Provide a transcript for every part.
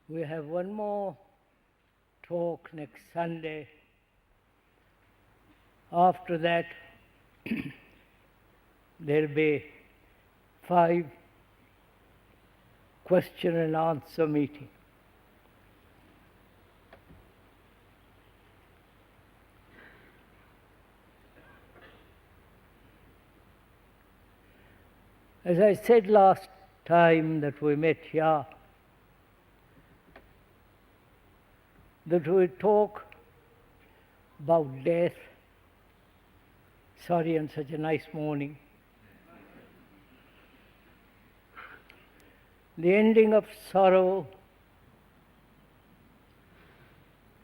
We have one more talk next Sunday. After that, there will be 5 question and answer meeting. As I said last time that we met here, that we talk about death. Sorry on such a nice morning. The ending of sorrow,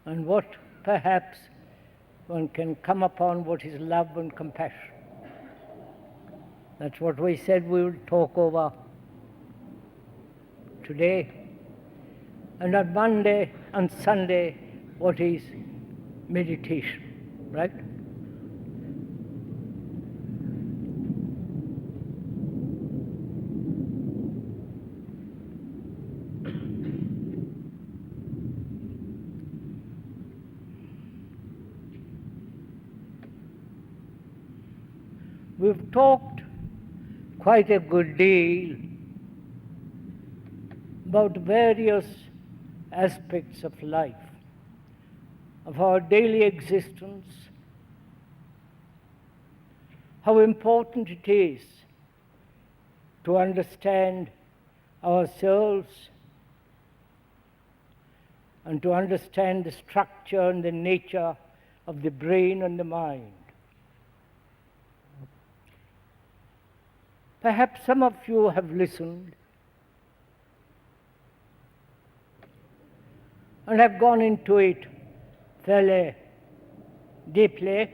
and what perhaps one can come upon what is love and compassion. That's what we said we would talk over today. And on Monday and Sunday, what is meditation, right? We've talked quite a good deal about various aspects of life, of our daily existence, how important it is to understand ourselves and to understand the structure and the nature of the brain and the mind. Perhaps some of you have listened and have gone into it fairly deeply,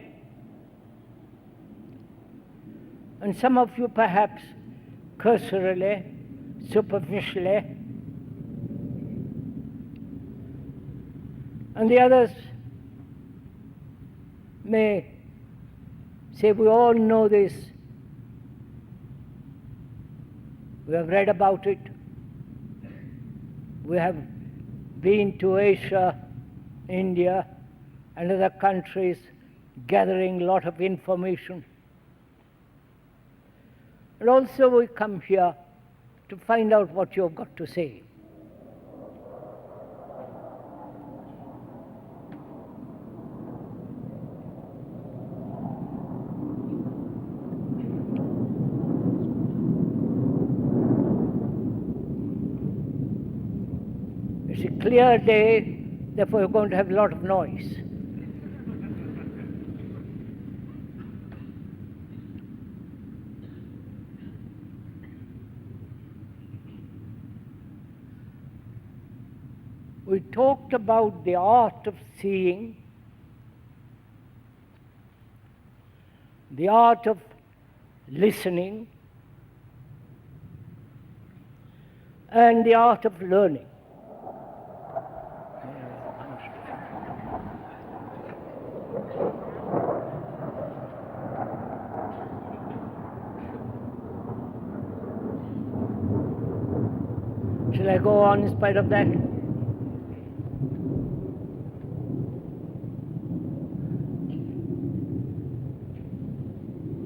and some of you perhaps cursorily, superficially, and the others may say, we all know this, we have read about it, we have been to Asia, India, and other countries gathering a lot of information. And also we come here to find out what you've got to say. It's a clear day, therefore you're going to have a lot of noise. We talked about the art of seeing, the art of listening, and the art of learning. Shall I go on in spite of that?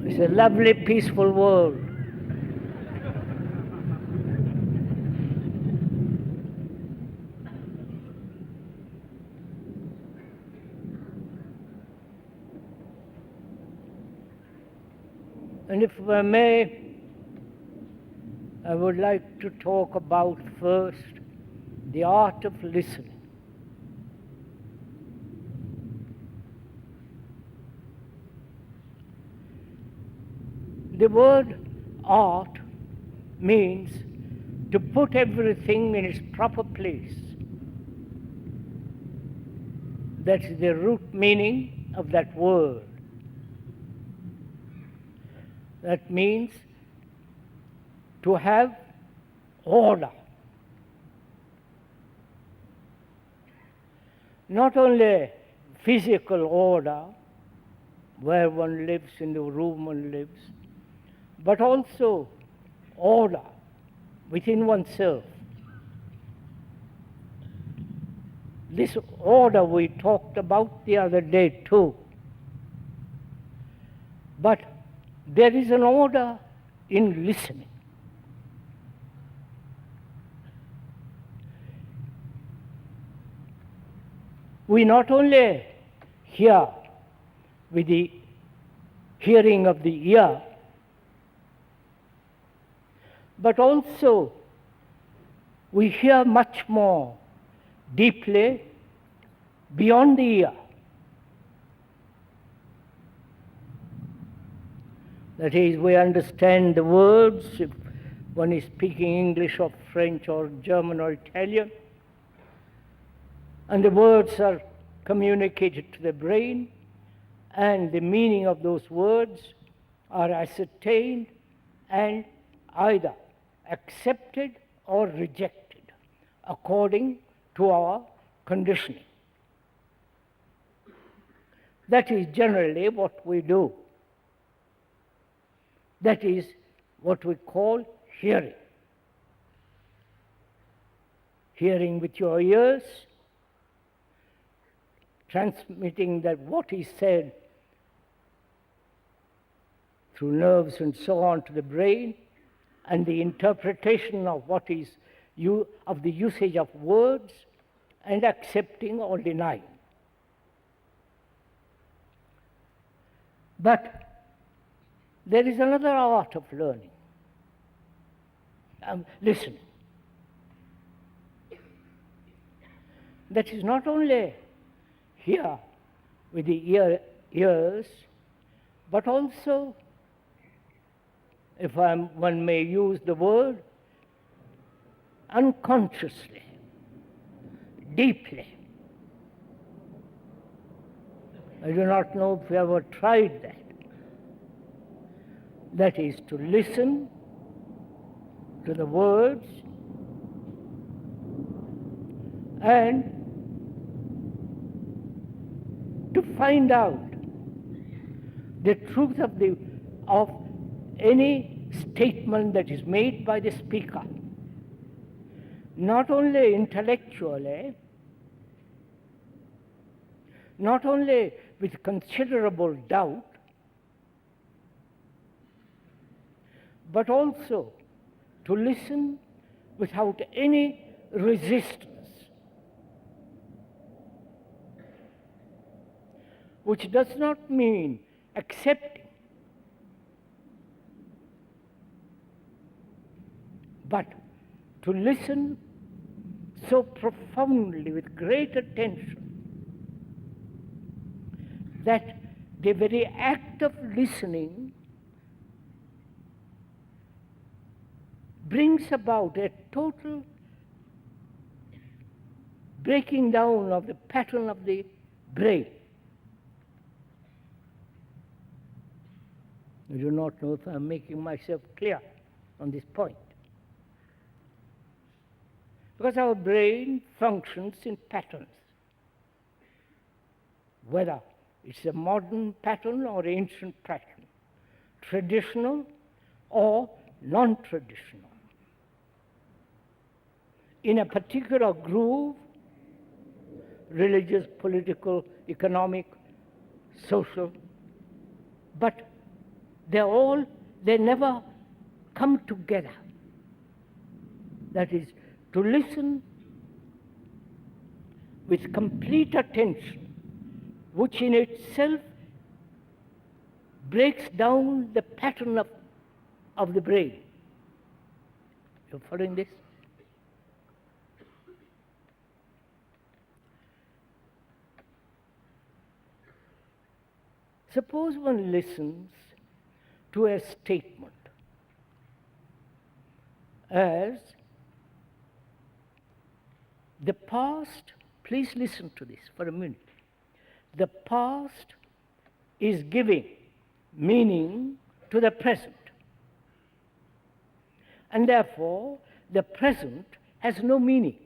It's a lovely, peaceful world. And if I may, I would like to talk about first the art of listening. The word art means to put everything in its proper place. That's the root meaning of that word. That means to have order. Not only physical order, where one lives, in the room one lives, but also order within oneself. this order we talked about the other day too. But there is an order in listening. We not only hear with the hearing of the ear, but also we hear much more deeply beyond the ear. That is, we understand the words if one is speaking English or French or German or Italian, and the words are communicated to the brain, and the meaning of those words are ascertained and either accepted or rejected according to our conditioning. That is generally what we do. That is what we call hearing. Hearing with your ears, transmitting that what is said through nerves and so on to the brain, and the interpretation of what is of the usage of words, and accepting or denying. But there is another art of learning, listening. That is not only hear with the ears, but also, if one may use the word, unconsciously, deeply. I do not know if you ever tried that. That is to listen to the words and to find out the truth of any statement that is made by the speaker, not only intellectually, not only with considerable doubt, but also to listen without any resistance, which does not mean accepting, but to listen so profoundly with great attention that the very act of listening brings about a total breaking down of the pattern of the brain. I do not know if I'm making myself clear on this point. Because our brain functions in patterns, whether it's a modern pattern or ancient pattern, traditional or non-traditional. In a particular groove, religious, political, economic, social, but they never come together. That is, to listen with complete attention, which in itself breaks down the pattern of the brain. You're following this? Suppose one listens to a statement as the past, please listen to this for a minute. The past is giving meaning to the present. And therefore, the present has no meaning.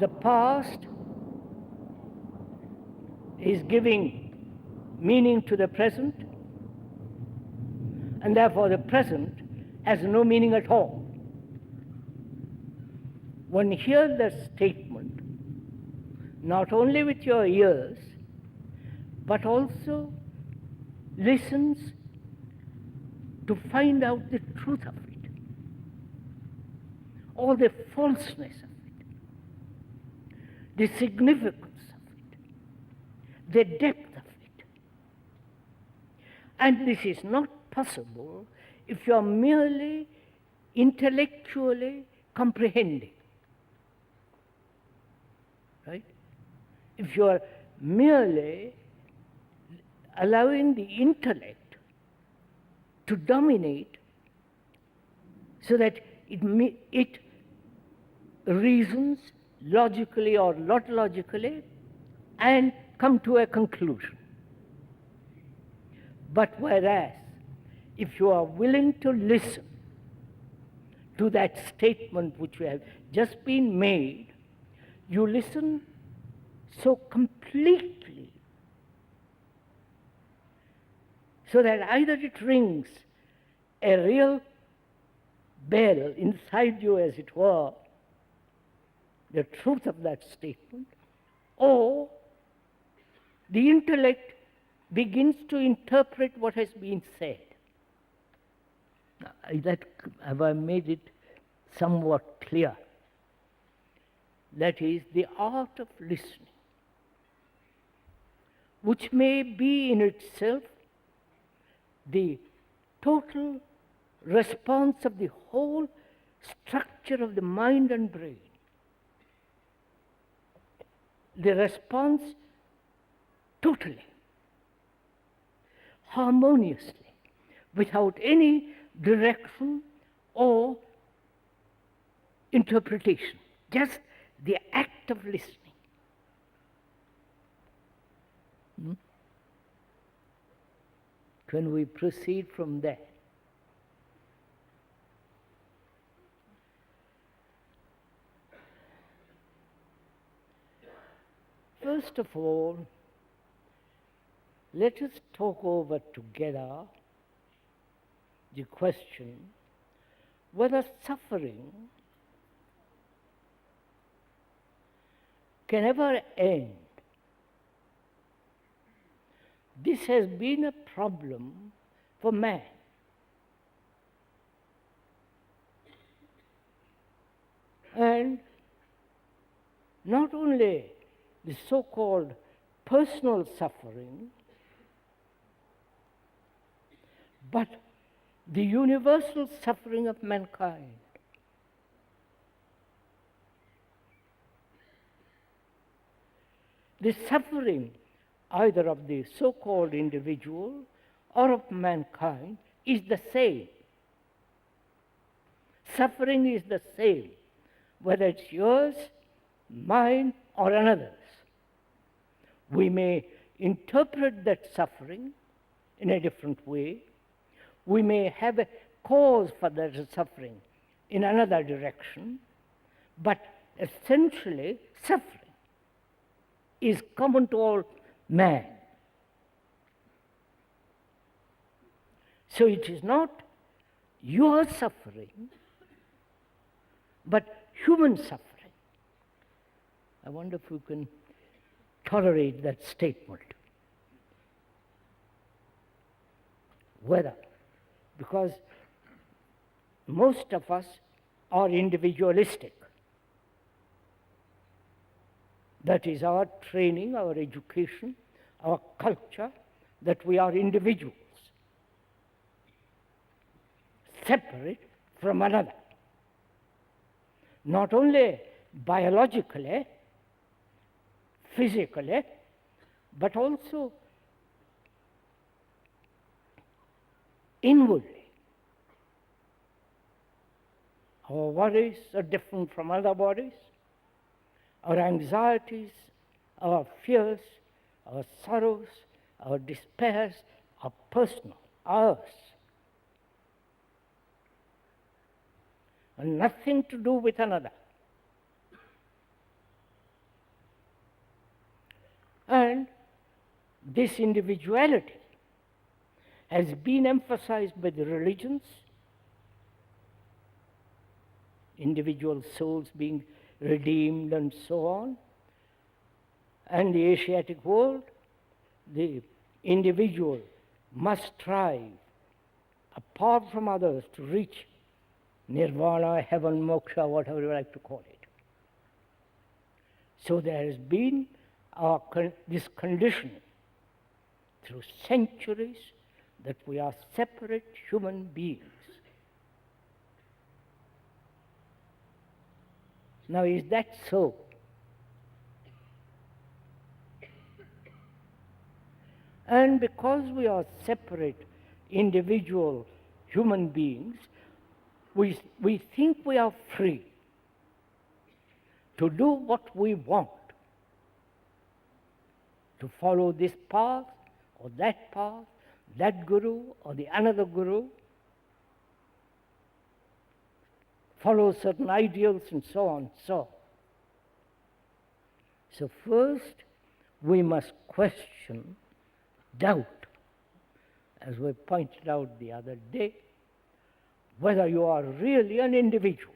The past is giving meaning to the present, and therefore the present has no meaning at all. One hears that statement not only with your ears, but also listens to find out the truth of it, or the falseness of it, the significance of it, the depth of it. And this is not possible if you are merely intellectually comprehending. Right? If you are merely allowing the intellect to dominate so that it reasons logically or not logically and come to a conclusion. But whereas, if you are willing to listen to that statement which have just been made, you listen so completely so that either it rings a real bell inside you, as it were, the truth of that statement, or the intellect begins to interpret what has been said. Have I made it somewhat clear? That is the art of listening, which may be in itself the total response of the whole structure of the mind and brain. The response totally, harmoniously, without any direction or interpretation, just the act of listening. Can we proceed from there? First of all, let us talk over together the question whether suffering can ever end. This has been a problem for man. And not only the so-called personal suffering, but the universal suffering of mankind. The suffering either of the so-called individual or of mankind is the same. Suffering is the same, whether it's yours, mine, or another's. We may interpret that suffering in a different way. We may have a cause for that suffering in another direction, but essentially suffering is common to all man. So it is not your suffering, but human suffering. I wonder if you can tolerate that statement. Whether, because most of us are individualistic. That is our training, our education, our culture, that we are individuals, separate from another. Not only biologically, physically, but also inwardly. Our worries are different from other worries. Our anxieties, our fears, our sorrows, our despairs are personal, ours. And nothing to do with another. And This individuality has been emphasized by the religions, individual souls being redeemed and so on. And the Asiatic world, the individual must strive apart from others to reach nirvana, heaven, moksha, whatever you like to call it. So there has been this condition through centuries that we are separate human beings. Now, is that so? And because we are separate individual human beings, we think we are free to do what we want, to follow this path or that path, that guru or the another guru, follow certain ideals and so on, so. So first, we must question doubt, as we pointed out the other day, whether you are really an individual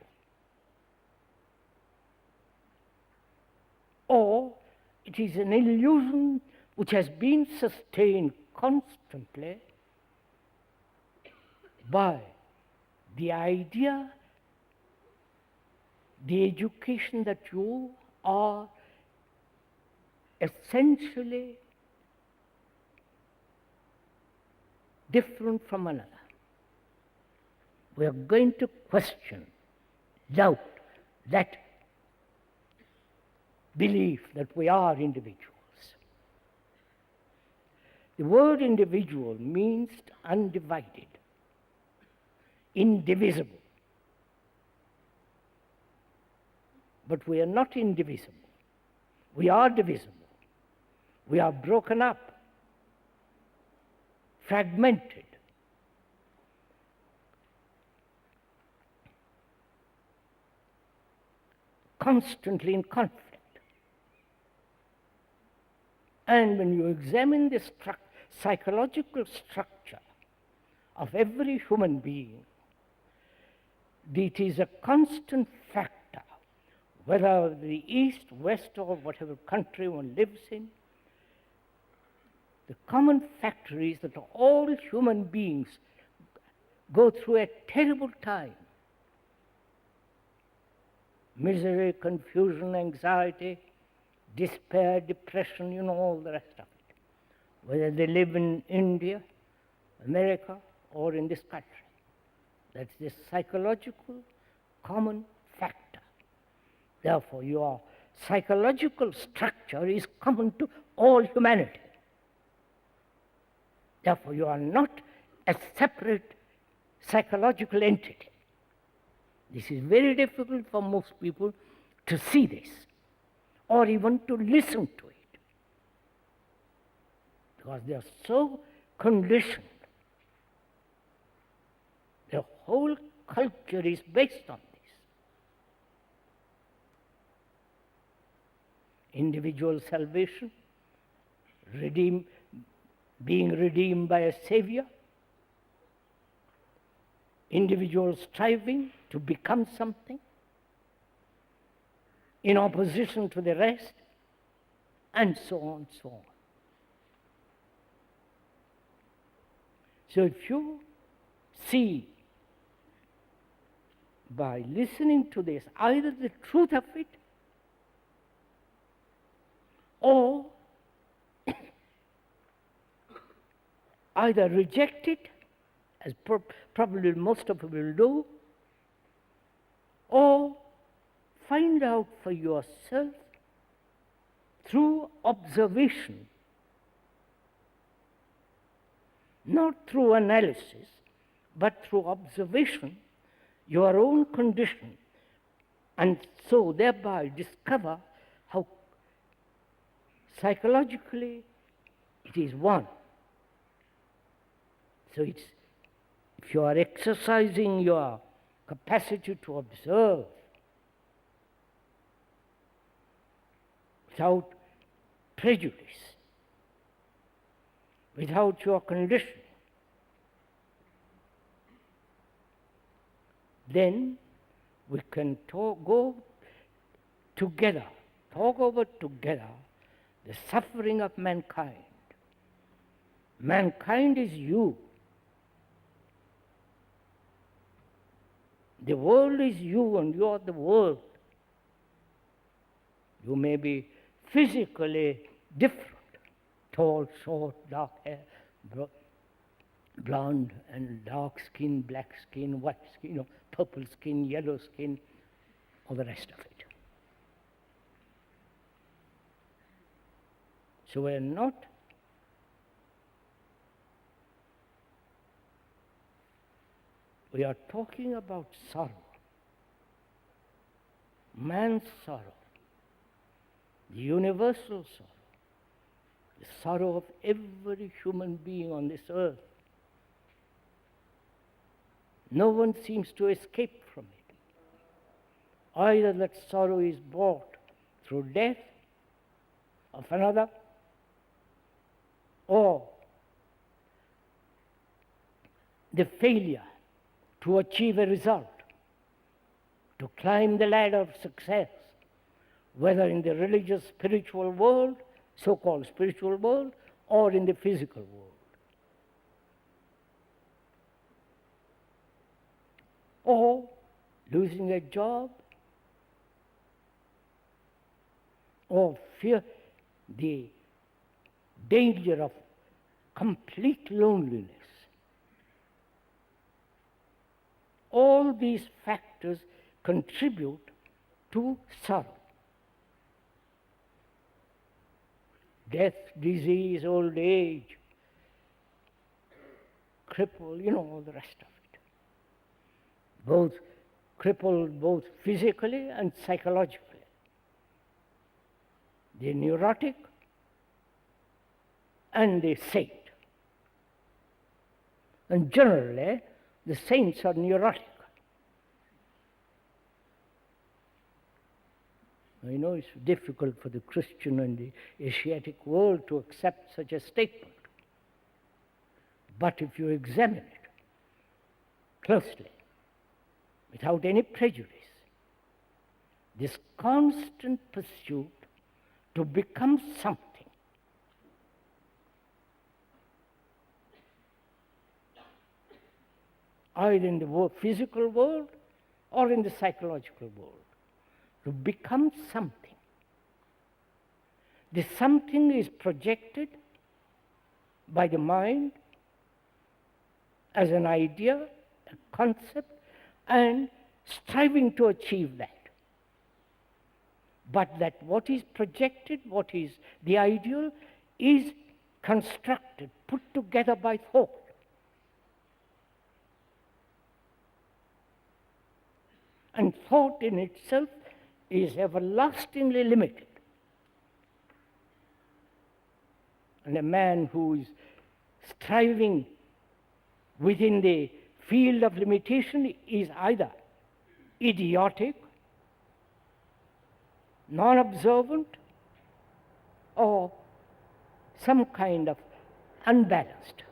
or it is an illusion which has been sustained constantly by the idea, the education that you are essentially different from another. We are going to question, doubt that belief that we are individuals. The word individual means undivided, indivisible. But we are not indivisible. We are divisible. We are broken up, fragmented. Constantly in conflict. And when you examine the psychological structure of every human being, it is a constant factor, whether the East, West, or whatever country one lives in. The common factor is that all human beings go through a terrible time. Misery, confusion, anxiety, despair, depression, all the rest of it. Whether they live in India, America, or in this country. That's the psychological common factor. Therefore, your psychological structure is common to all humanity. Therefore, you are not a separate psychological entity. This is very difficult for most people to see this, or even to listen to it, because they are so conditioned. The whole culture is based on this. Individual salvation, being redeemed by a Savior, individual striving to become something in opposition to the rest, and so on, so on. So if you see by listening to this either the truth of it or either reject it, as probably most of you will do, or find out for yourself through observation, not through analysis, but through observation, your own condition, and so thereby discover how psychologically it is one. So if you are exercising your capacity to observe without prejudice, without your conditioning, then we can go together, talk over together the suffering of mankind. Mankind is you. The world is you and you are the world. You may be physically different, tall, short, dark hair, blonde and dark skin, black skin, white skin, purple skin, yellow skin, all the rest of it. So we are not we are talking about sorrow, man's sorrow, the universal sorrow, the sorrow of every human being on this earth. No one seems to escape from it. Either that sorrow is brought through death of another, or the failure to achieve a result, to climb the ladder of success, whether in the religious, spiritual world, so-called spiritual world, or in the physical world. Or losing a job, or fear the danger of complete loneliness. All these factors contribute to sorrow. Death, disease, old age, cripple, all the rest of it. Both crippled both physically and psychologically. The neurotic and the saint. And generally, the saints are neurotic. I know it's difficult for the Christian and the Asiatic world to accept such a statement. But if you examine it closely, without any prejudice, this constant pursuit to become something, either in the physical world or in the psychological world, to become something. The something is projected by the mind as an idea, a concept, and striving to achieve that. But that what is projected, what is the ideal, is constructed, put together by thought. And thought in itself is everlastingly limited. And a man who is striving within the field of limitation is either idiotic, non-observant, or some kind of unbalanced.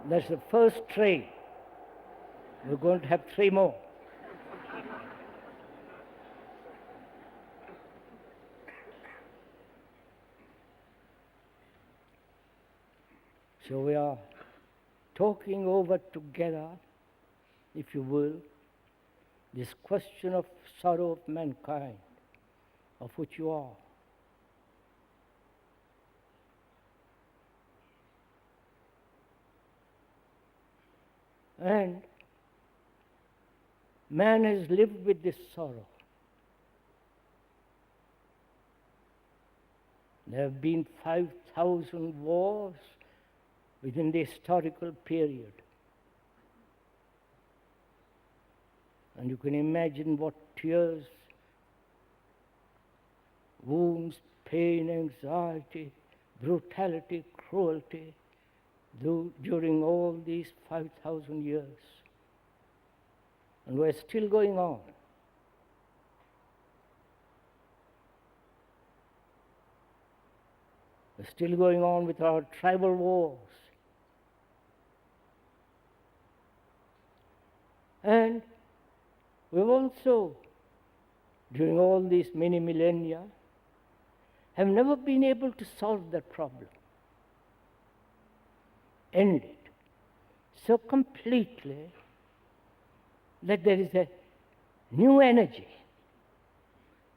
That's the first train. We're going to have 3 more. So we are talking over together, if you will, this question of sorrow of mankind, of which you are. And man has lived with this sorrow. There have been 5,000 wars within the historical period. And you can imagine what tears, wounds, pain, anxiety, brutality, cruelty, during all these 5,000 years. And we're still going on. We're still going on with our tribal wars. And we've also, during all these many millennia, have never been able to solve that problem. End it so completely that there is a new energy,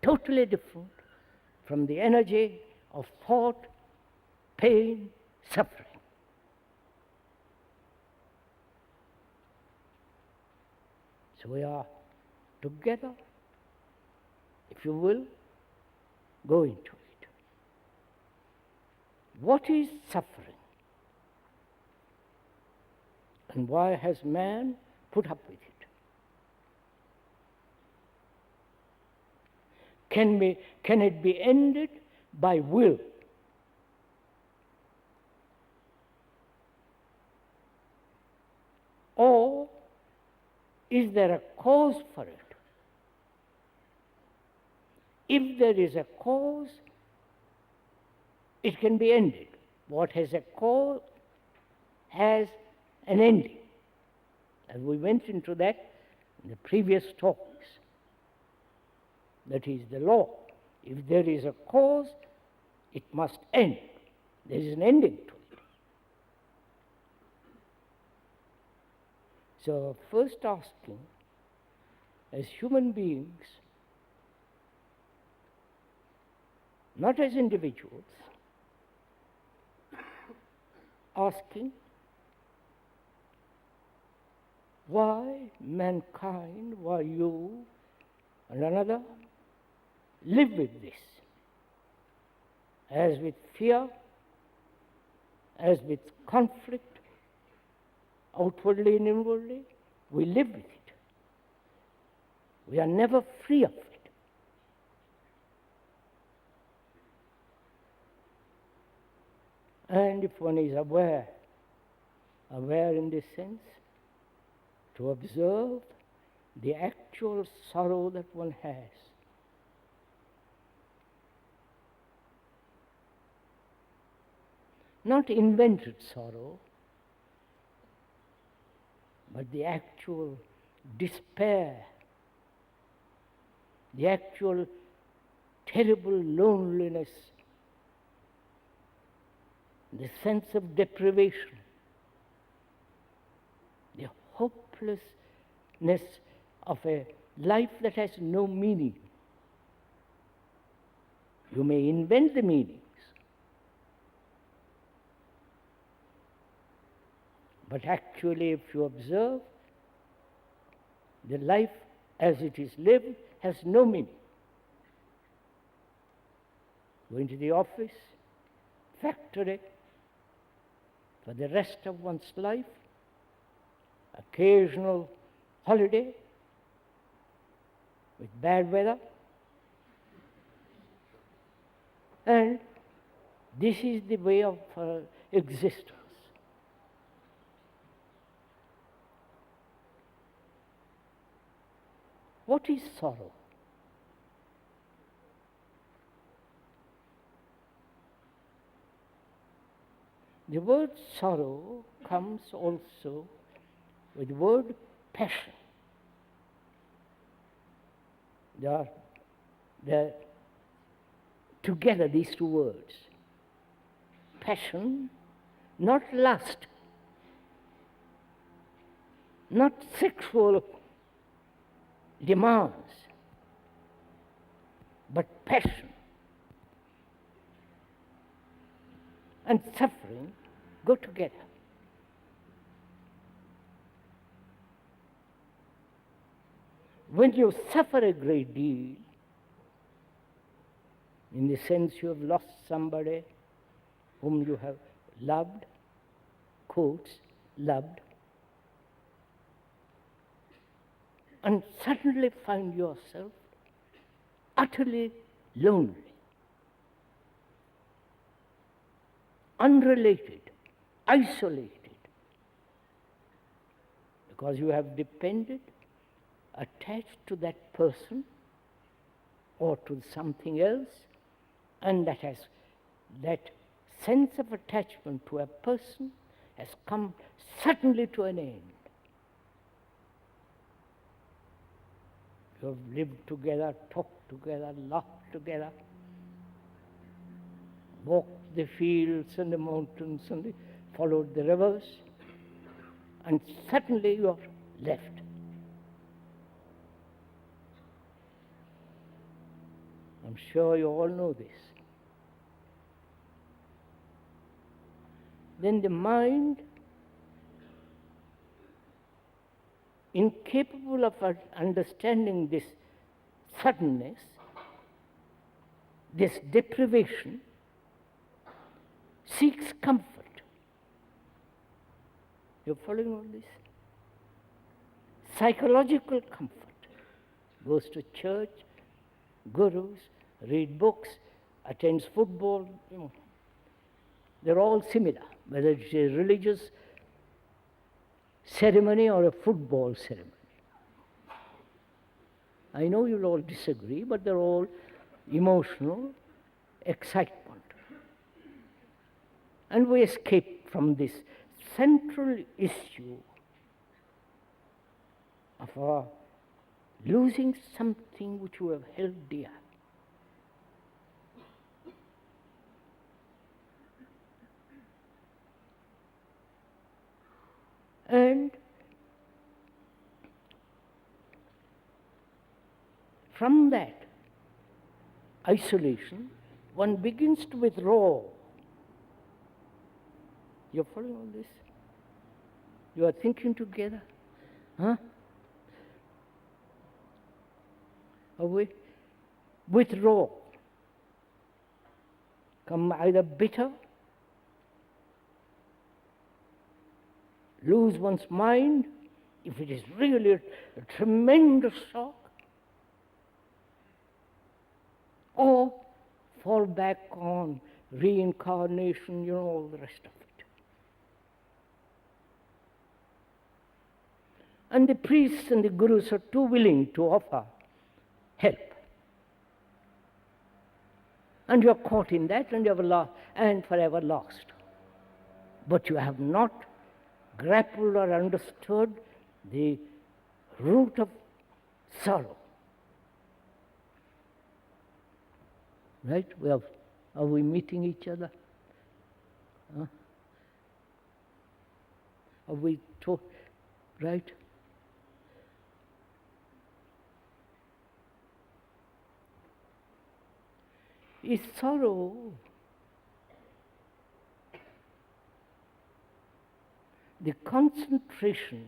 totally different from the energy of thought, pain, suffering. So we are together, if you will, go into it. What is suffering? And why has man put up with it? Can it be ended by will? Or is there a cause for it? If there is a cause, it can be ended. What has a cause has an ending. And we went into that in the previous talks. That is the law. If there is a cause, it must end. There is an ending to it. So first asking, as human beings, not as individuals, asking why mankind, why you and another live with this, as with fear, as with conflict, outwardly and inwardly, we live with it. We are never free of it. And if one is aware in this sense, to observe the actual sorrow that one has. Not invented sorrow, but the actual despair, the actual terrible loneliness, the sense of deprivation, the hopelessness of a life that has no meaning. You may invent the meanings, but actually, if you observe, the life as it is lived has no meaning. Going to the office, factory, for the rest of one's life, occasional holiday with bad weather, and this is the way of existence. What is sorrow? The word sorrow comes also with the word passion. They're together, these two words. Passion, not lust, not sexual demands, but passion and suffering go together. When you suffer a great deal, in the sense you have lost somebody whom you have loved, quotes, loved, and suddenly find yourself utterly lonely, unrelated, isolated because you have depended, attached to that person or to something else, and that sense of attachment to a person has come suddenly to an end. You have lived together, talked together, laughed together, walked the fields and the mountains and followed the rivers, and suddenly you are left. I'm sure you all know this. Then the mind, incapable of understanding this suddenness, this deprivation, seeks comfort. You're following all this? Psychological comfort. Goes to church, gurus, read books, attends football. They're all similar, whether it's a religious ceremony or a football ceremony. I know you'll all disagree, but they're all emotional excitement. And we escape from this central issue of our losing something which you have held dear. And from that isolation, one begins to withdraw. You're following all this? You are thinking together? Huh? Are we? Withdraw. Come either bitter, lose one's mind, if it is really a tremendous shock, or fall back on reincarnation, all the rest of it. And the priests and the gurus are too willing to offer help. And you are caught in that, and you have and forever lost. But you have not grappled or understood the root of sorrow. Right? Are we meeting each other? Huh? Are we right? Is sorrow the concentration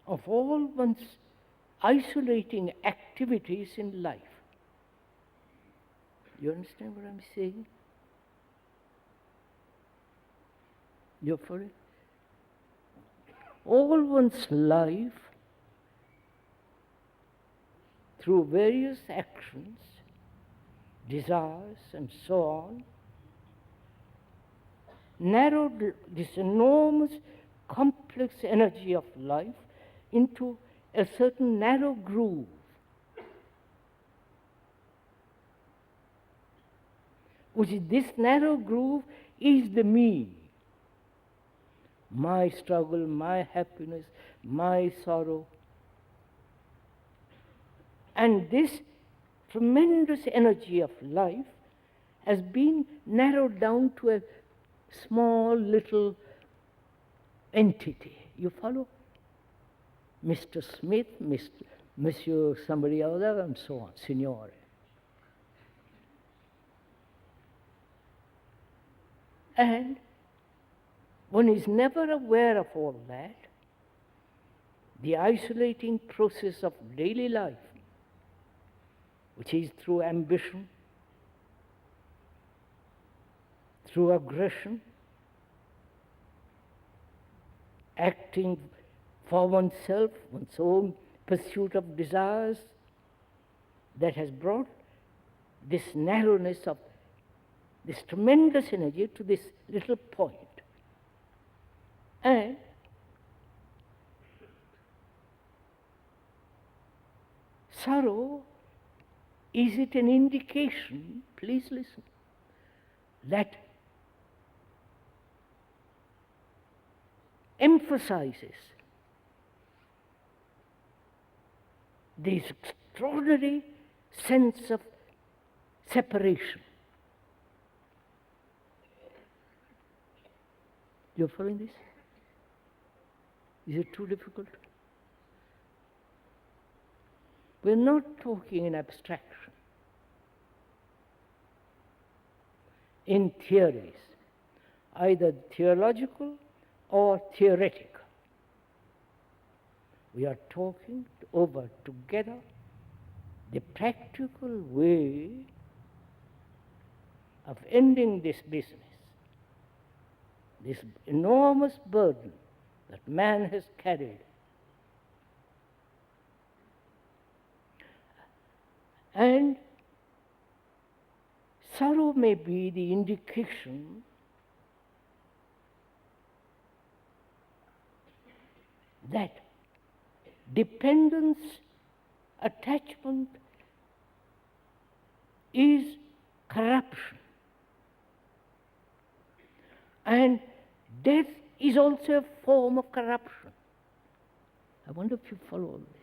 of all one's isolating activities in life? You understand what I'm saying? You're for it? All one's life, through various actions, desires, and so on, narrowed this enormous, complex energy of life into a certain narrow groove. This narrow groove is the me. My struggle, my happiness, my sorrow. And this tremendous energy of life has been narrowed down to a small little entity. You follow? Mr. Smith, Monsieur somebody other, and so on, Signore. And one is never aware of all that. The isolating process of daily life, which is through ambition, through aggression, acting for oneself, one's own pursuit of desires, that has brought this narrowness of this tremendous energy to this little point. And sorrow, is it an indication, please listen, that emphasizes this extraordinary sense of separation? You're following this? Is it too difficult? We're not talking in abstraction, in theories, either theological or theoretical. We are talking over together the practical way of ending this business, this enormous burden that man has carried. And sorrow may be the indication that dependence, attachment is corruption. And death is also a form of corruption. I wonder if you follow all this.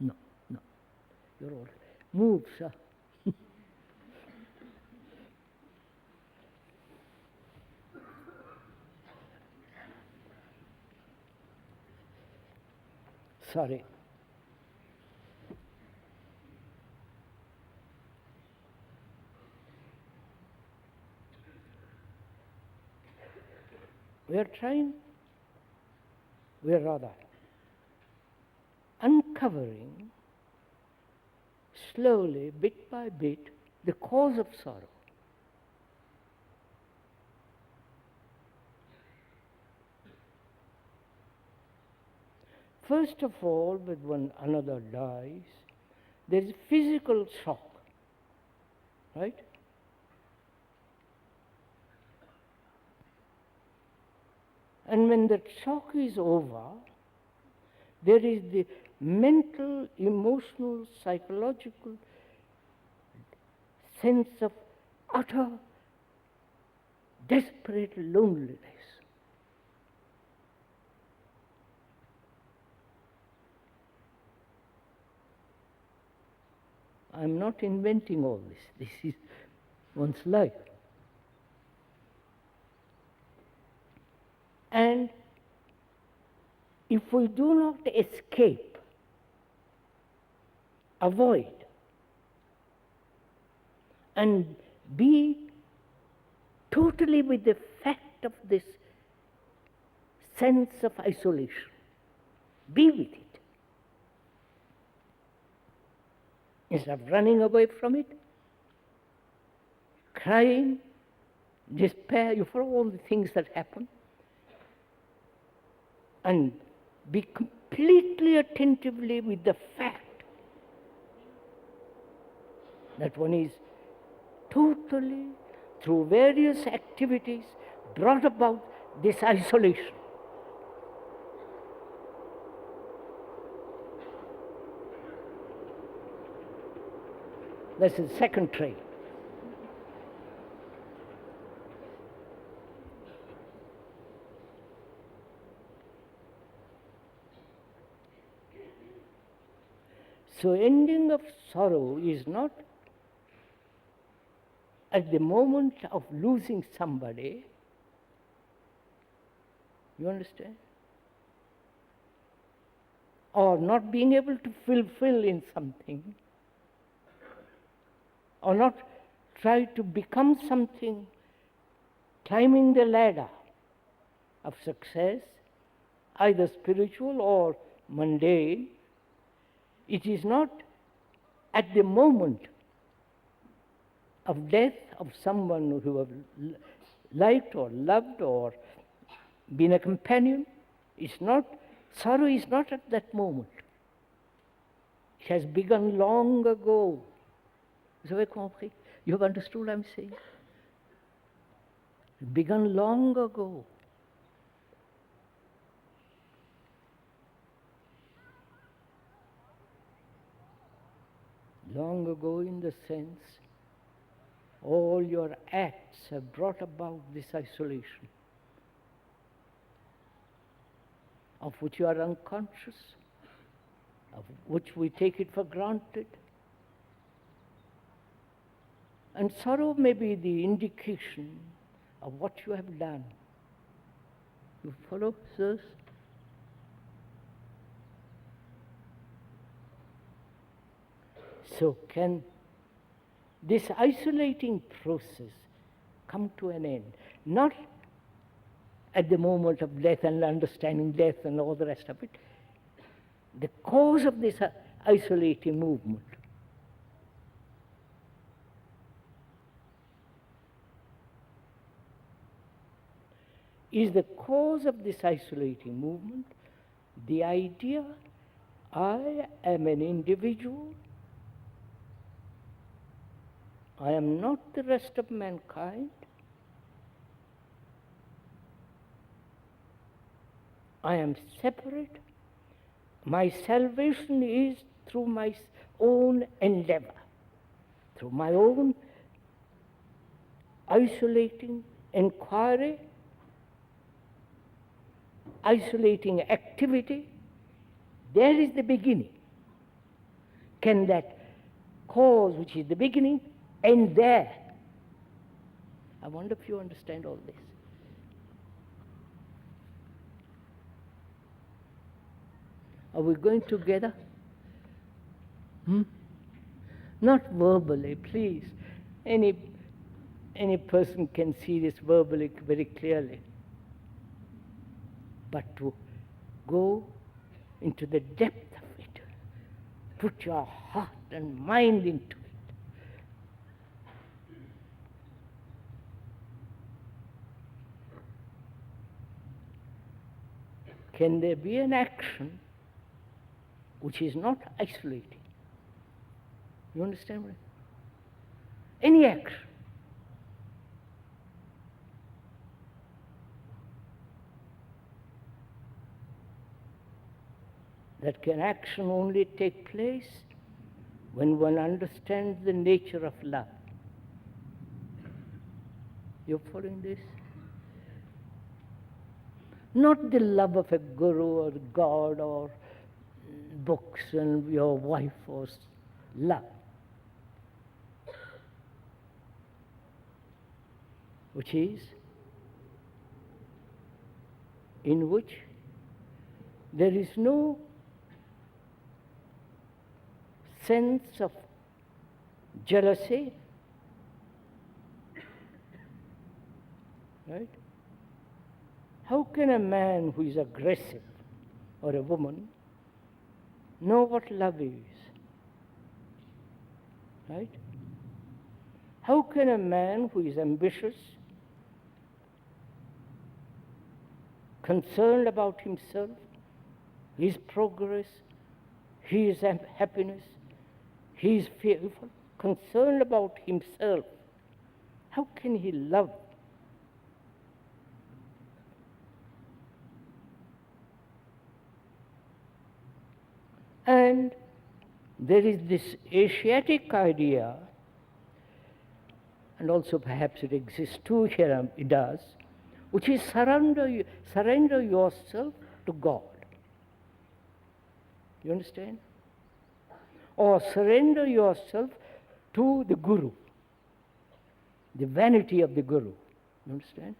No, no. You're all right. Move, sir. Sorry. We are rather uncovering slowly, bit by bit, the cause of sorrow. First of all, when another dies, there is physical shock, right? And when that shock is over, there is the mental, emotional, psychological sense of utter, desperate loneliness. I'm not inventing all this. This is one's life. And if we do not escape, avoid, and be totally with the fact of this sense of isolation, be with it, instead of running away from it, crying, despair, you follow all the things that happen, and be completely attentively with the fact that one is totally, through various activities, brought about this isolation. That's the second trait. So ending of sorrow is not at the moment of losing somebody. You understand? Or not being able to fulfill in something, or not try to become something, climbing the ladder of success, either spiritual or mundane. It is not at the moment of death of someone who have liked or loved or been a companion. It's not, sorrow is not at that moment. It has begun long ago. Vous avez compris? You have understood what I'm saying? It began long ago. Long ago, in the sense, all your acts have brought about this isolation, of which you are unconscious, of which we take it for granted. And sorrow may be the indication of what you have done. You follow, sirs? So can this isolating process come to an end? Not at the moment of death and understanding death and all the rest of it. The cause of this isolating movement is the cause of this isolating movement the idea I am an individual, I am not the rest of mankind, I am separate, my salvation is through my own endeavor, through my own isolating inquiry, isolating activity. There is the beginning. Can that cause, which is the beginning, end there? I wonder if you understand all this. Are we going together? Not verbally, please. Any person can see this verbally very clearly. But to go into the depth of it, put your heart and mind into it. Can there be an action which is not isolating? You understand what I mean? Any action. That can action only take place when one understands the nature of love. You're following this? Not the love of a guru or God or books and your wife or love, which is in which there is no sense of jealousy, right? How can a man who is aggressive or a woman know what love is? Right? How can a man who is ambitious, concerned about himself, his progress, his happiness, he is fearful, concerned about himself, how can he love? And there is this Asiatic idea, and also perhaps it exists too here, it does, which is surrender yourself to God. You understand? Or surrender yourself to the Guru, the vanity of the Guru. You understand?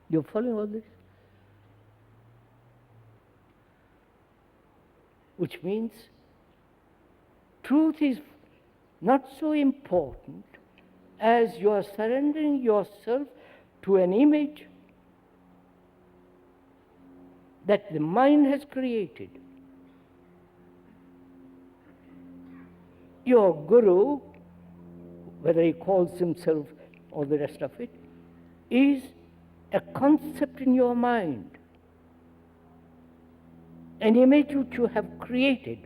You're following all this? Which means truth is not so important as you are surrendering yourself to an image that the mind has created. Your guru, whether he calls himself or the rest of it, is a concept in your mind, an image which you have created,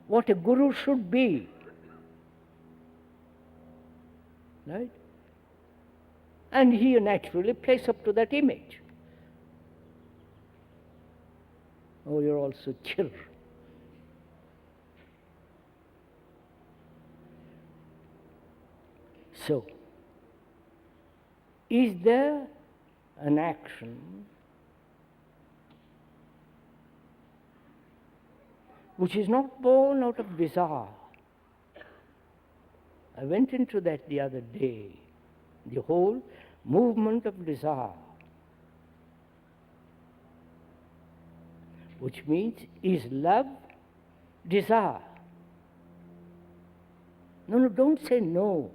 what a guru should be. right? And he naturally plays up to that image. Oh, you're also chill. So, is there an action which is not born out of desire? I went into that the other day, the whole movement of desire, which means, is love desire? No, don't say no.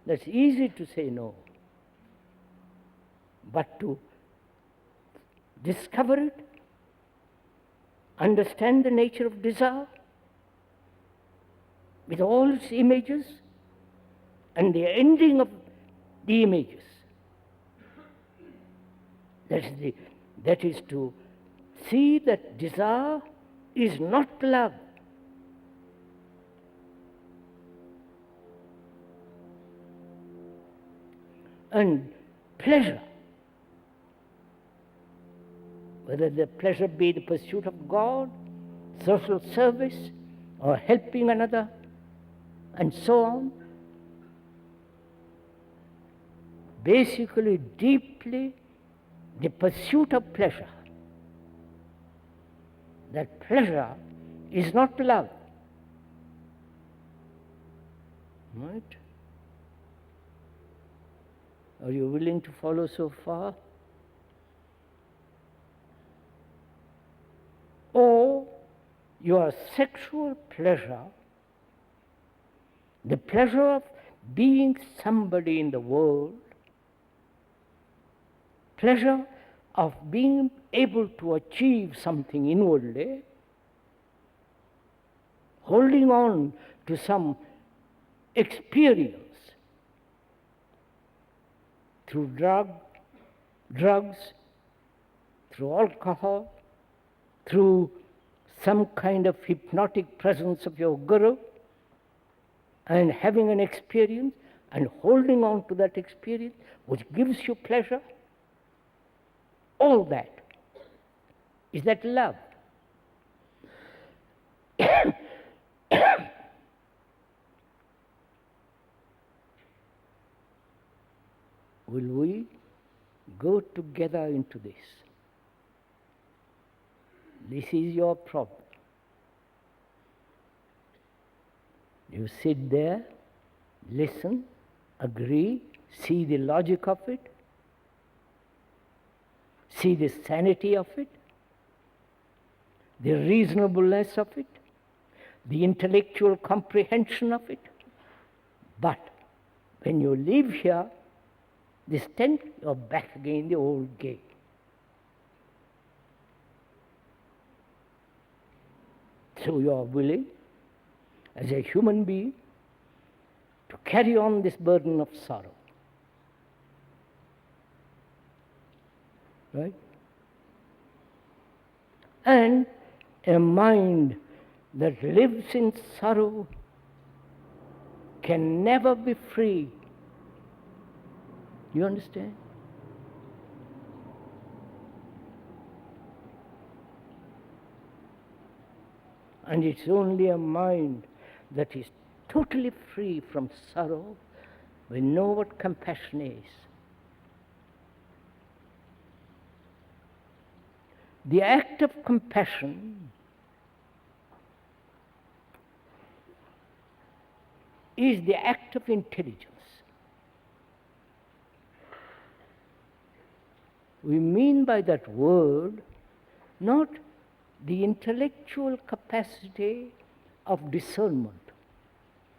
That's easy to say no. But to discover it, understand the nature of desire with all its images and the ending of the images. That is to see that desire is not love. And pleasure, whether the pleasure be the pursuit of God, social service, or helping another, and so on, basically, deeply, the pursuit of pleasure. That pleasure is not love. Right? Are you willing to follow so far? Or your sexual pleasure, the pleasure of being somebody in the world, pleasure of being able to achieve something inwardly, holding on to some experience through drugs, through alcohol, through some kind of hypnotic presence of your guru, and having an experience and holding on to that experience which gives you pleasure, all that, is that love? Will we go together into this? This is your problem. You sit there, listen, agree, see the logic of it, see the sanity of it, the reasonableness of it, the intellectual comprehension of it. But when you leave here, this tent, you're back again in the old game. So you are willing, as a human being, to carry on this burden of sorrow. Right? And a mind that lives in sorrow can never be free. You understand? And it's only a mind that is totally free from sorrow. We know what compassion is. The act of compassion is the act of intelligence. We mean by that word not the intellectual capacity of discernment,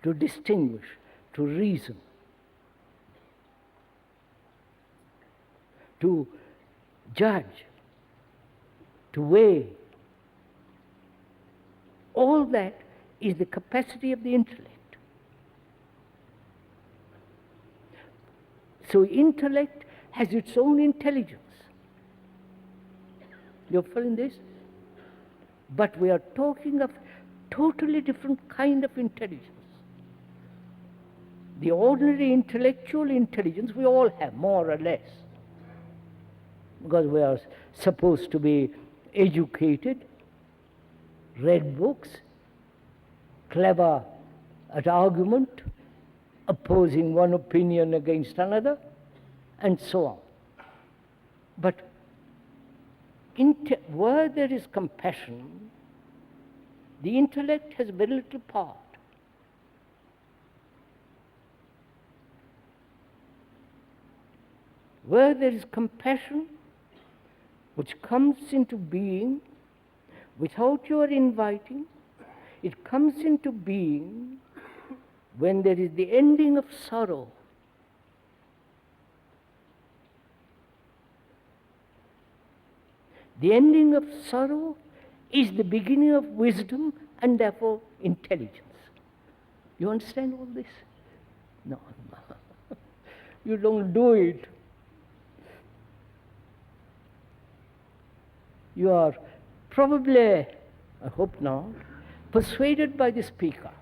to distinguish, to reason, to judge, to weigh. All that is the capacity of the intellect. So intellect has its own intelligence. You're following this? But we are talking of totally different kind of intelligence. The ordinary intellectual intelligence we all have, more or less, because we are supposed to be educated, read books, clever at argument, opposing one opinion against another, and so on. But where there is compassion, the intellect has very little part. Where there is compassion, which comes into being without your inviting, it comes into being when there is the ending of sorrow. The ending of sorrow is the beginning of wisdom and therefore intelligence. You understand all this? No. You don't do it. You are probably, I hope not, persuaded by the speaker,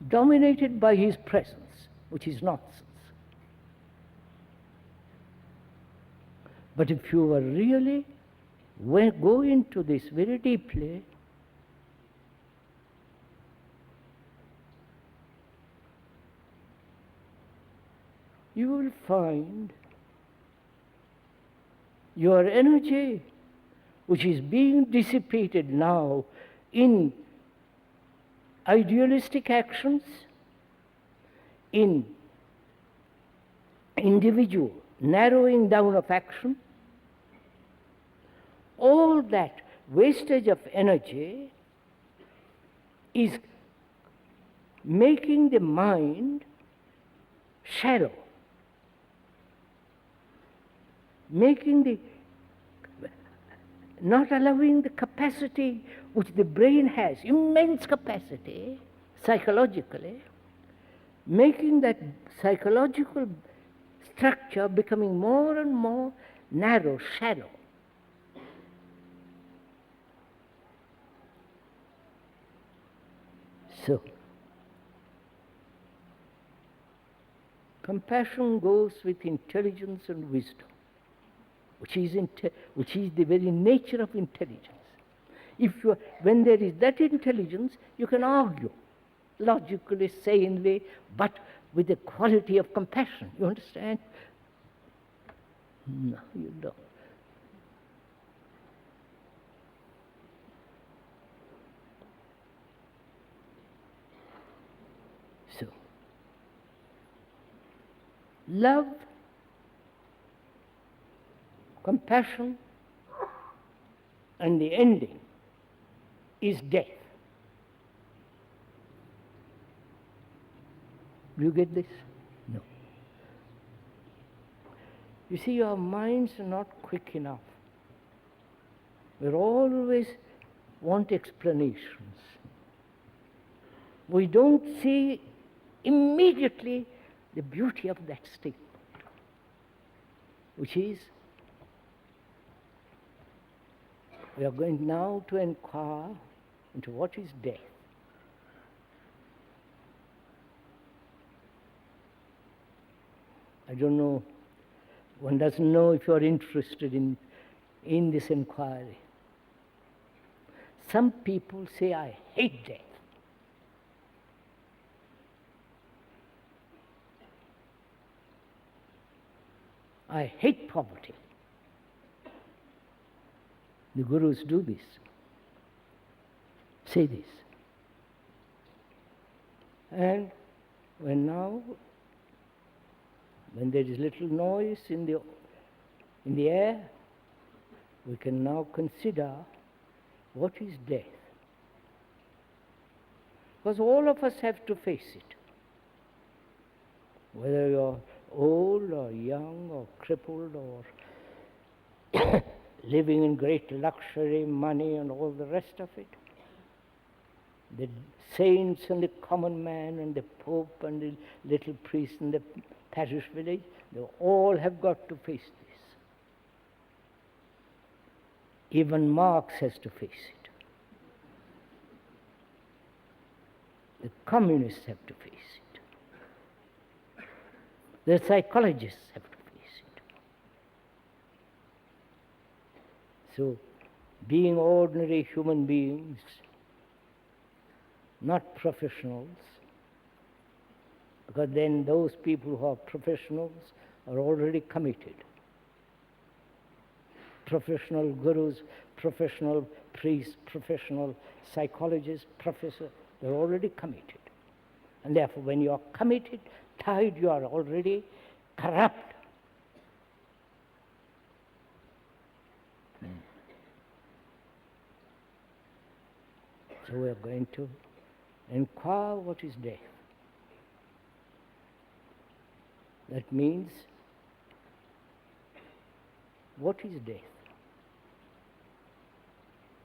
dominated by his presence, which is nonsense. But if you were really go into this very deeply, you will find your energy, which is being dissipated now in idealistic actions, in individual narrowing down of action, all that wastage of energy is making the mind shallow, not allowing the capacity which the brain has, immense capacity psychologically, making that psychological structure becoming more and more narrow, shallow. So, compassion goes with intelligence and wisdom, which is the very nature of intelligence. When there is that intelligence, you can argue logically, sanely, but with the quality of compassion. You understand? No, you don't. So, love, compassion, and the ending is death. Do you get this? No. You see, our minds are not quick enough. We always want explanations. We don't see immediately the beauty of that statement, which is, we are going now to inquire into what is death. I don't know, one doesn't know if you are interested in this inquiry. Some people say, I hate death. I hate poverty. The gurus do this, say this. And when there is little noise in the air, we can now consider what is death. Because all of us have to face it. Whether you're old or young or crippled or living in great luxury, money and all the rest of it. The saints and the common man and the pope and the little priest in the parish village, they all have got to face this. Even Marx has to face it. The communists have to face it. The psychologists have to face it. So, being ordinary human beings, not professionals, because then those people who are professionals are already committed. Professional gurus, professional priests, professional psychologists, professors, they're already committed. And therefore, when you are committed, tied, you are already corrupt. So we are going to inquire what is death. That means, what is death?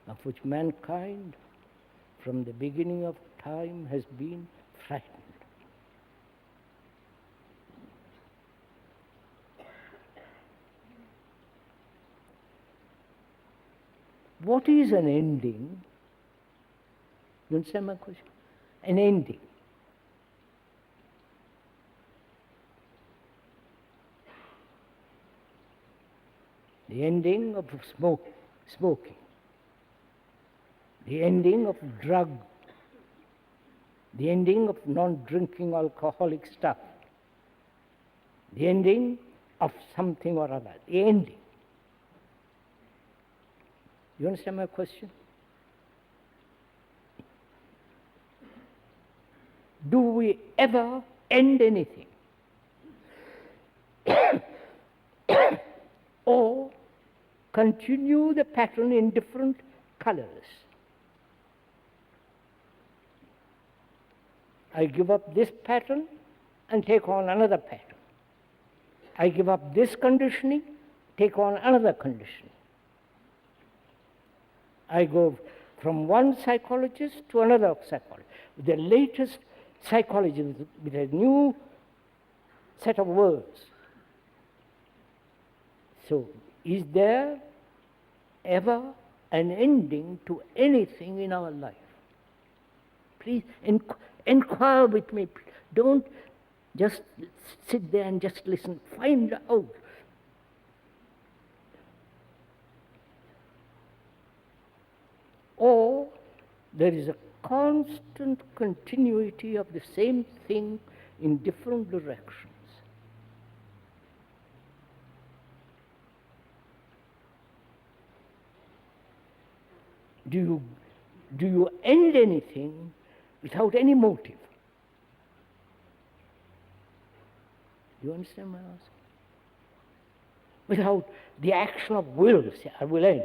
Of which mankind, from the beginning of time, has been frightened. What is an ending? You understand my question? An ending. The ending of smoking. The ending of drug. The ending of non-drinking alcoholic stuff. The ending of something or other. The ending. You understand my question? Do we ever end anything? Or continue the pattern in different colors? I give up this pattern and take on another pattern. I give up this conditioning, take on another conditioning. I go from one psychologist to another psychologist. The latest psychology with a new set of words. So, is there ever an ending to anything in our life? Please inquire with me. Don't just sit there and just listen. Find out. Or there is a constant continuity of the same thing in different directions. Do you end anything without any motive? Do you understand my answer? Without the action of will, say, I will end.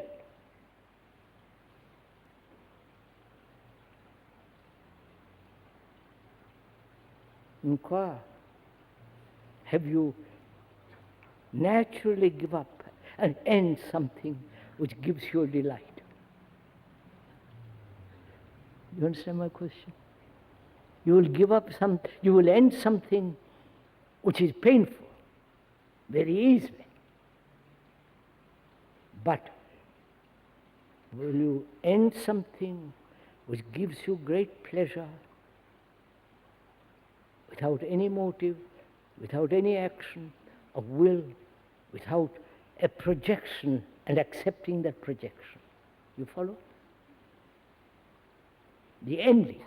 Inquire. Have you naturally give up and end something which gives you delight? You understand my question? You will give up you will end something which is painful very easily. But will you end something which gives you great pleasure without any motive, without any action of will, without a projection and accepting that projection? You follow? The ending.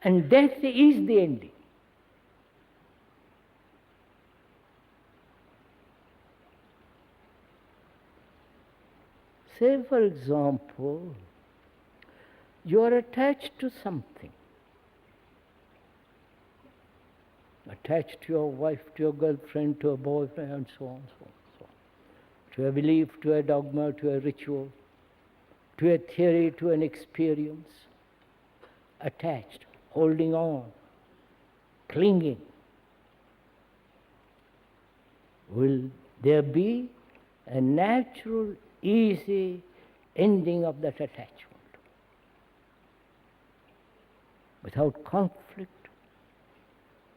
And death is the ending. Say, for example, you are attached to something. Attached to your wife, to your girlfriend, to a boyfriend, and so on, so on, so on. To a belief, to a dogma, to a ritual, to a theory, to an experience. Attached, holding on, clinging. Will there be a natural, easy ending of that attachment? Without conflict,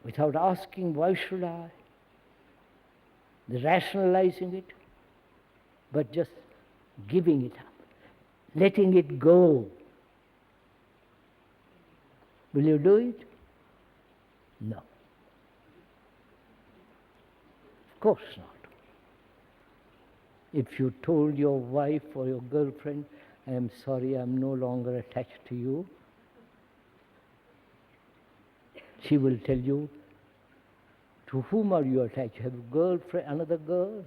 without asking, why should I? The rationalizing it, but just giving it up, letting it go. Will you do it? No. Of course not. If you told your wife or your girlfriend, I am sorry, I am no longer attached to you, she will tell you, to whom are you attached? You have a girlfriend, another girl?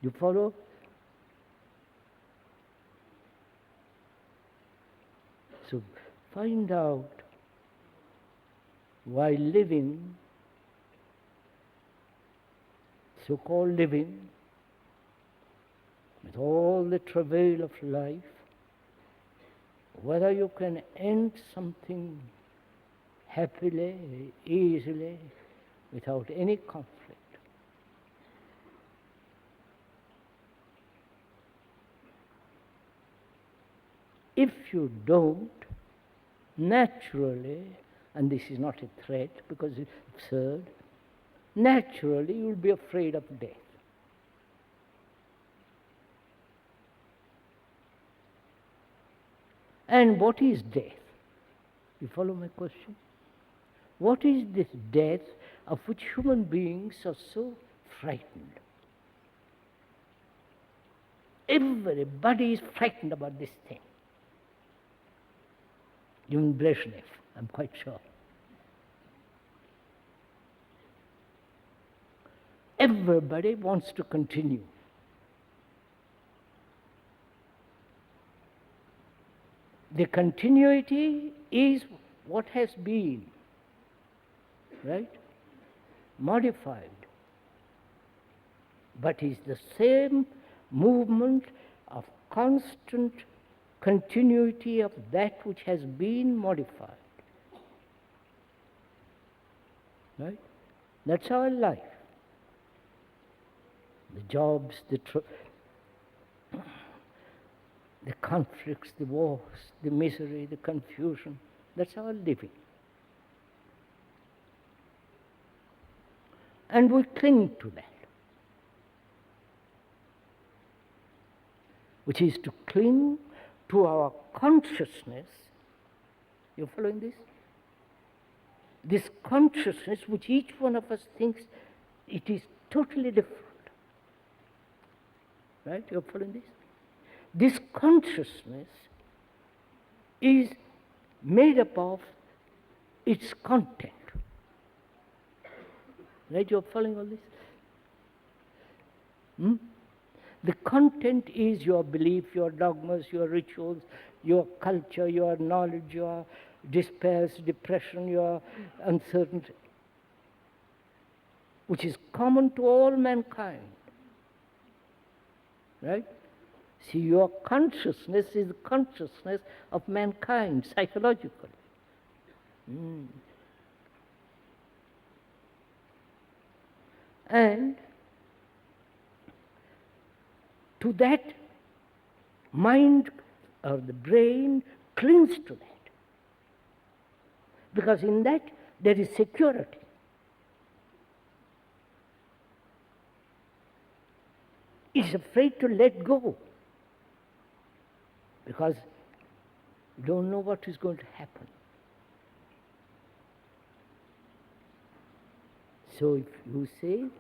You follow? So find out why living, so-called living, with all the travail of life, whether you can end something happily, easily, without any conflict. If you don't, naturally, and this is not a threat because it's absurd, naturally you will be afraid of death. And what is death? You follow my question? What is this death of which human beings are so frightened? Everybody is frightened about this thing. Even Brezhnev, I'm quite sure. Everybody wants to continue. The continuity is what has been, right? Modified. But is the same movement of constant continuity of that which has been modified. Right? That's our life. The jobs, the conflicts, the wars, the misery, the confusion, that's our living. And we cling to that, which is to cling to our consciousness. You following this? This consciousness which each one of us thinks it is totally different. Right? You're following this? This consciousness is made up of its content. Right? You're following all this? The content is your belief, your dogmas, your rituals, your culture, your knowledge, your despairs, depression, your uncertainty, which is common to all mankind. Right? See, your consciousness is the consciousness of mankind, psychologically. And to that, mind or the brain clings to that. Because in that, there is security. It's afraid to let go. Because you don't know what is going to happen. So if you say,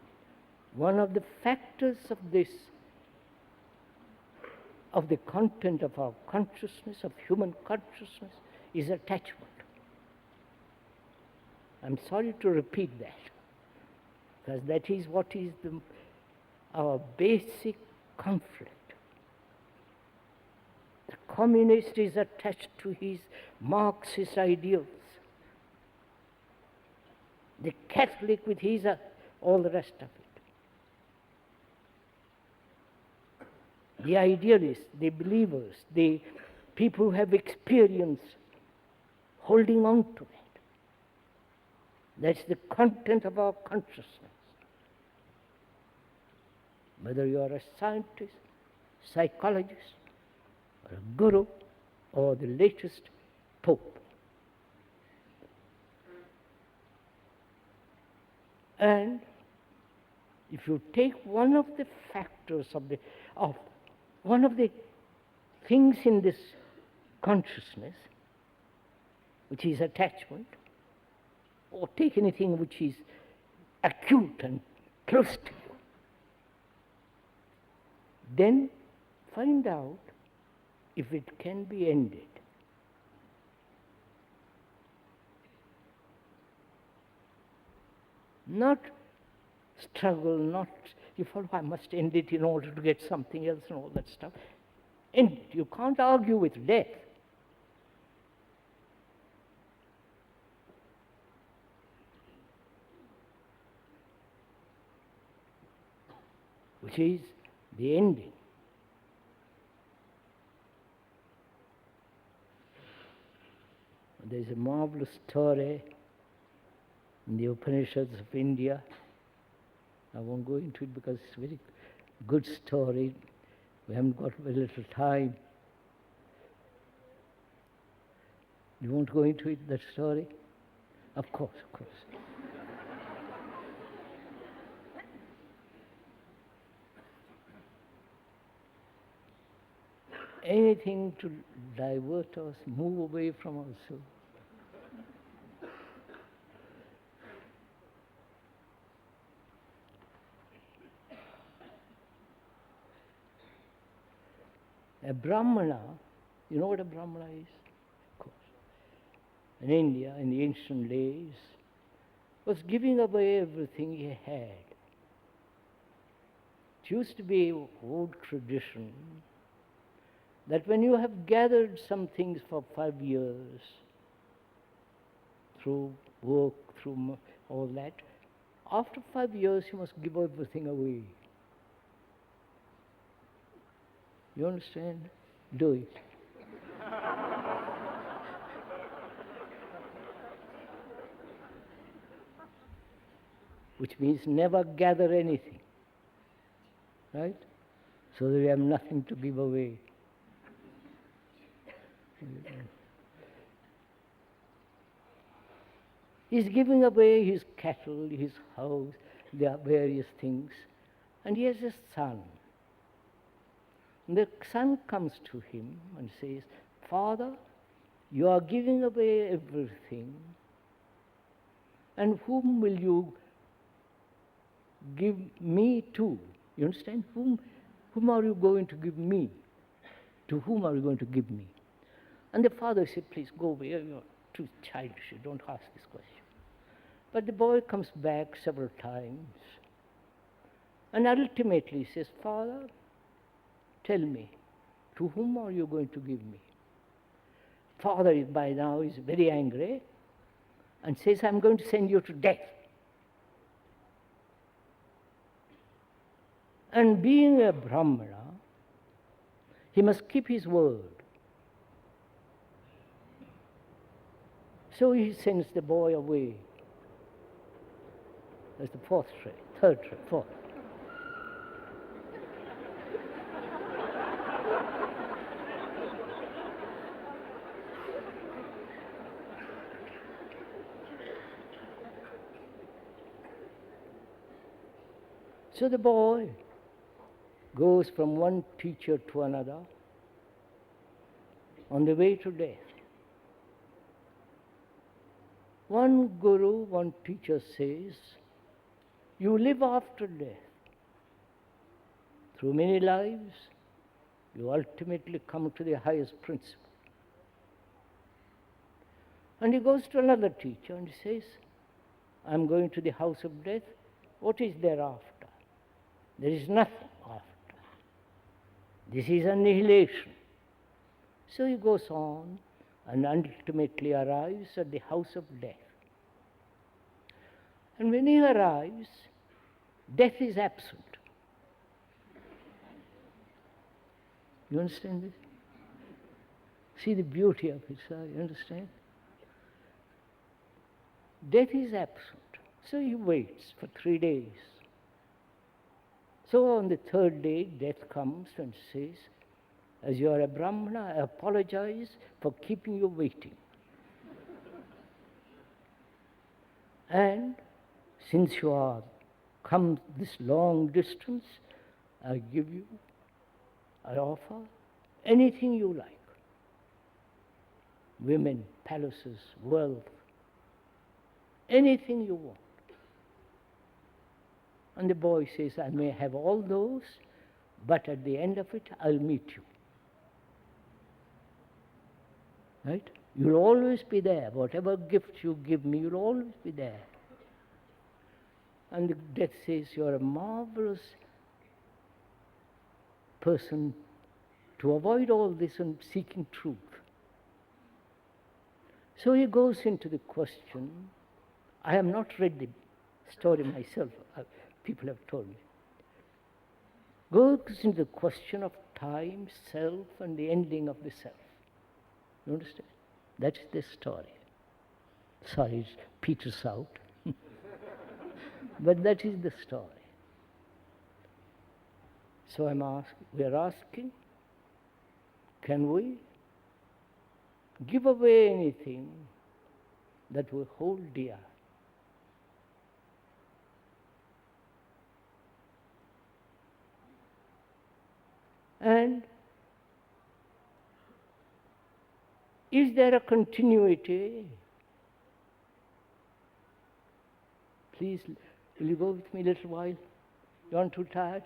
one of the factors of this, of the content of our consciousness, of human consciousness, is attachment. I'm sorry to repeat that, because that is what is our basic conflict. The communist is attached to his Marxist ideals. The Catholic with his all the rest of it. The idealists, the believers, the people who have experience, holding on to that. That's the content of our consciousness. Whether you are a scientist, psychologist, or a guru, or the latest pope. And if you take one of the factors of one of the things in this consciousness, which is attachment, or take anything which is acute and close to you. Then find out if it can be ended. Not struggle, not you follow, I must end it in order to get something else and all that stuff. End it. You can't argue with death. Which is the ending. There is a marvelous story in the Upanishads of India. I won't go into it because it's a very good story. We haven't got very little time. You won't go into it, that story? Of course, of course. Anything to divert us, move away from ourselves. A Brahmana, you know what a Brahmana is? Of course. In India, in the ancient days, was giving away everything he had. It used to be an old tradition that when you have gathered some things for 5 years, through work, through all that, after 5 years you must give everything away. You understand? Do it. Which means never gather anything. Right? So that we have nothing to give away. He's giving away his cattle, his house, their various things, and he has a son. And the son comes to him and says, Father, you are giving away everything, and whom will you give me to? You understand? Whom are you going to give me? To whom are you going to give me? And the father said, please go away, you're too childish, you don't ask this question. But the boy comes back several times, and ultimately says, Father, tell me, to whom are you going to give me? Father by now is very angry and says, I'm going to send you to death. And being a Brahmana, he must keep his word. So he sends the boy away. That's the fourth trait, third trait, fourth. So the boy goes from one teacher to another on the way to death. One guru, one teacher says, you live after death. Through many lives, you ultimately come to the highest principle. And he goes to another teacher and he says, I'm going to the house of death. What is thereafter? There is nothing after. This is annihilation. So he goes on and ultimately arrives at the house of death. And when he arrives, death is absent. You understand this? See the beauty of it, sir, you understand? Death is absent. So he waits for 3 days. So on the third day, death comes and says, as you are a Brahmana, I apologize for keeping you waiting. And since you are come this long distance, I offer anything you like. women, palaces, wealth, anything you want. And the boy says, I may have all those, but at the end of it, I'll meet you. Right? You'll always be there. Whatever gifts you give me, you'll always be there. And the death says, you're a marvelous person to avoid all this and seeking truth. So he goes into the question. I have not read the story myself. People have told me. Goes into the question of time, self, and the ending of the self. You understand? That's the story. Sorry, it peters out. But that is the story. So we are asking, can we give away anything that we hold dear? And is there a continuity? Please, will you go with me a little while? You aren't too tired?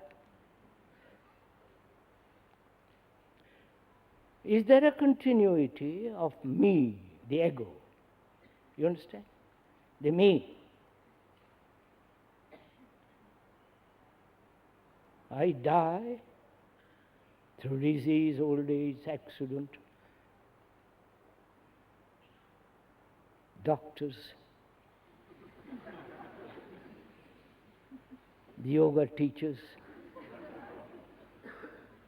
Is there a continuity of me, the ego? You understand? The me. I die through disease, old age, accident. Doctors, the yoga teachers.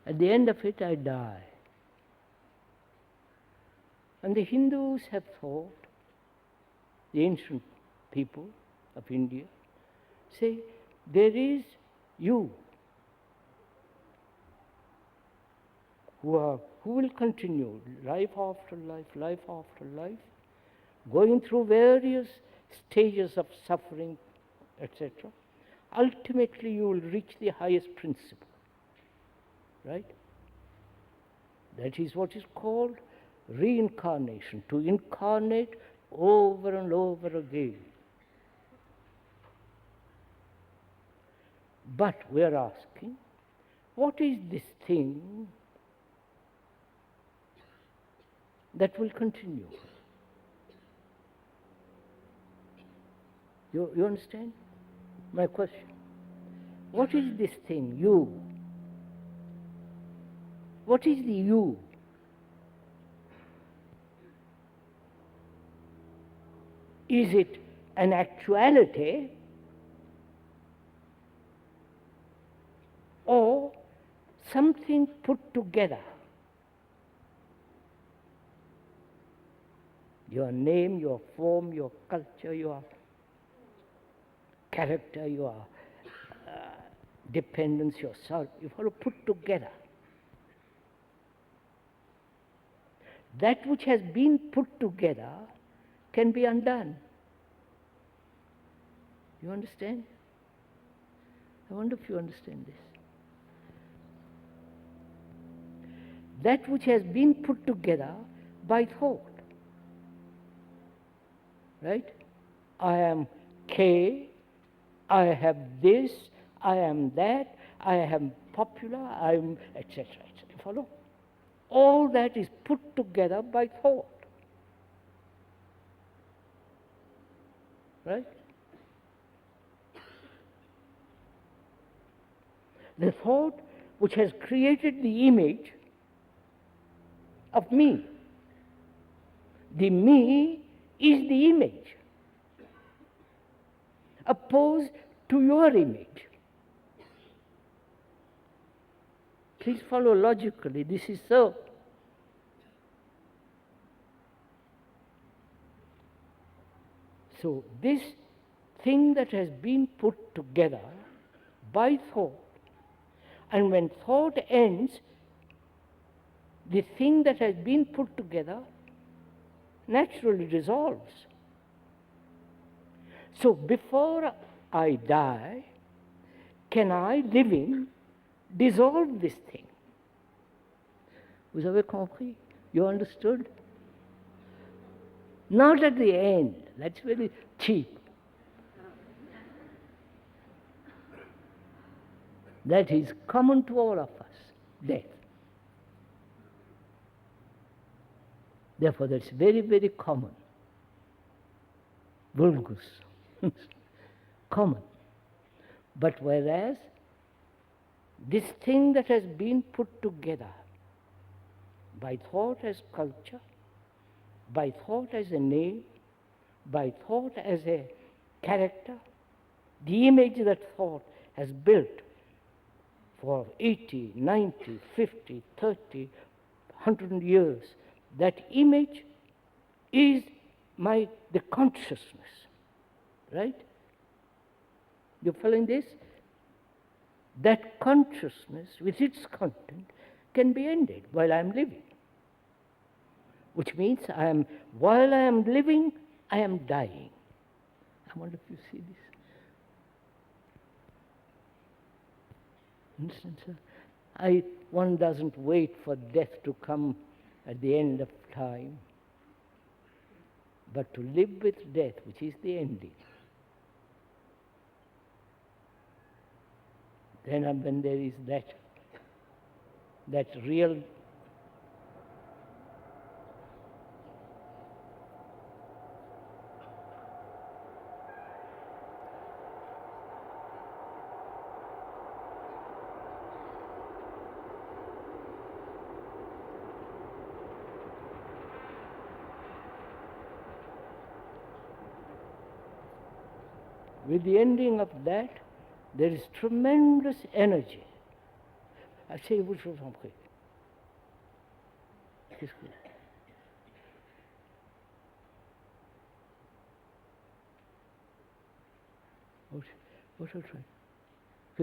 At the end of it, I die. And the Hindus have thought, the ancient people of India, say, there is you who will continue life after life, going through various stages of suffering, etc. Ultimately, you will reach the highest principle, right? That is what is called reincarnation, to incarnate over and over again. But we are asking, what is this thing that will continue? You understand my question? What is this thing, you? What is the you? Is it an actuality or something put together? Your name, your form, your culture, your character, your dependence, your self, you have to put together. That which has been put together can be undone. You understand? I wonder if you understand this. That which has been put together by thought. Right? I am K, I have this, I am that, I am popular, I am etc. etc. Follow? All that is put together by thought. Right? The thought which has created the image of me. The me is the image, opposed to your image. Please follow logically, this is so. So this thing that has been put together by thought, and when thought ends, the thing that has been put together naturally dissolves. So before I die, can I, living, dissolve this thing? Vous avez compris? You understood? Not at the end. That's very cheap. That is common to all of us, death. Therefore, that's very, very common. Vulgus. Common. But whereas this thing that has been put together by thought as culture, by thought as a name, by thought as a character, the image that thought has built for 80, 90, 50, 30, 100 years, that image is the consciousness, right? You following this? That consciousness with its content can be ended while I am living. Which means while I am living, I am dying. I wonder if you see this. Understand, sir? One doesn't wait for death to come at the end of time, but to live with death, which is the ending. Then when there is that real with the ending of that, there is tremendous energy. Asseyez-vous, je vous en prie. Qu'est-ce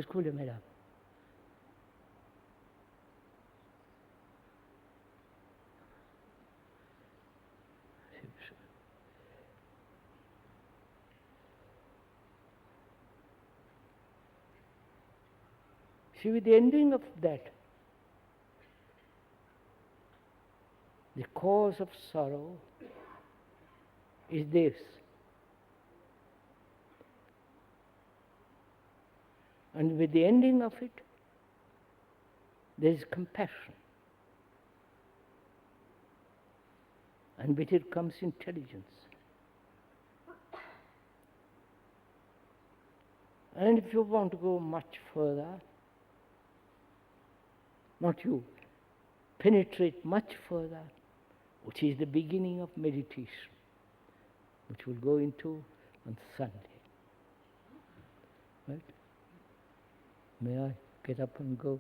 que vous voulez, madame? See, with the ending of that, the cause of sorrow is this. And with the ending of it, there is compassion. And with it comes intelligence. And if you want to go much further, not you, penetrate much further, which is the beginning of meditation, which we'll go into on Sunday. Right? May I get up and go?